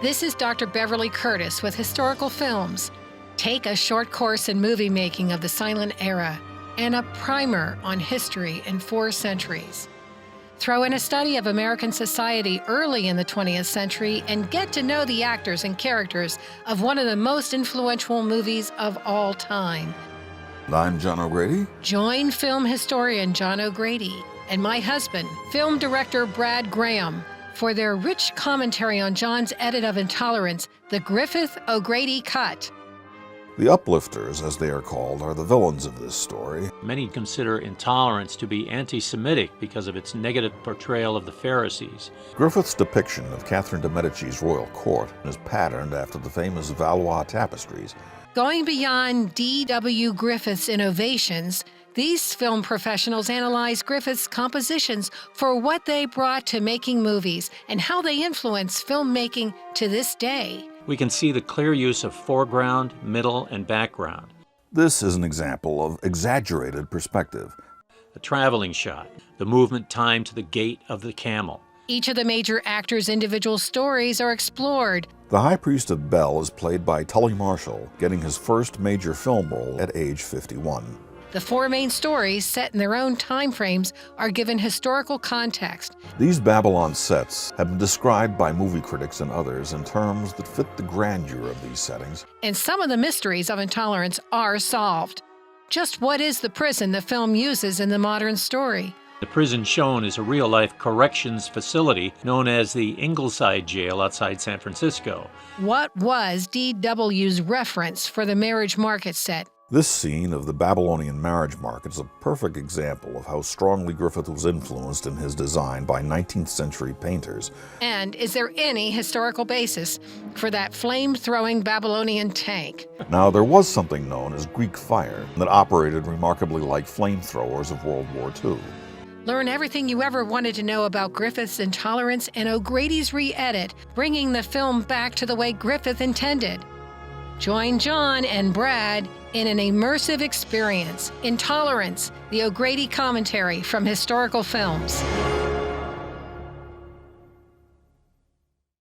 This is Dr. Beverly Curtis with Historical Films. Take a short course in movie making of the silent era and a primer on history in 4 centuries. Throw in a study of American society early in the 20th century and get to know the actors and characters of one of the most influential movies of all time. I'm John O'Grady. Join film historian John O'Grady and my husband, film director Brad Graham, for their rich commentary on John's edit of Intolerance, the Griffith-O'Grady Cut. The uplifters, as they are called, are the villains of this story. Many consider Intolerance to be anti-Semitic because of its negative portrayal of the Pharisees. Griffith's depiction of Catherine de' Medici's royal court is patterned after the famous Valois tapestries. Going beyond DW Griffith's innovations, these film professionals analyze Griffith's compositions for what they brought to making movies and how they influence filmmaking to this day. We can see the clear use of foreground, middle, and background. This is an example of exaggerated perspective. A traveling shot, the movement timed to the gait of the camel. Each of the major actors' individual stories are explored. The High Priest of Bel is played by Tully Marshall, getting his first major film role at age 51. The 4 main stories, set in their own time frames, are given historical context. These Babylon sets have been described by movie critics and others in terms that fit the grandeur of these settings. And some of the mysteries of Intolerance are solved. Just what is the prison the film uses in the modern story? The prison shown is a real-life corrections facility known as the Ingleside Jail outside San Francisco. What was DW's reference for the marriage market set? This scene of the Babylonian marriage market is a perfect example of how strongly Griffith was influenced in his design by 19th century painters. And is there any historical basis for that flame-throwing Babylonian tank? Now, there was something known as Greek fire that operated remarkably like flamethrowers of World War II. Learn everything you ever wanted to know about Griffith's Intolerance and O'Grady's re-edit, bringing the film back to the way Griffith intended. Join John and Brad in an immersive experience. Intolerance, the O'Grady commentary from Historical Films.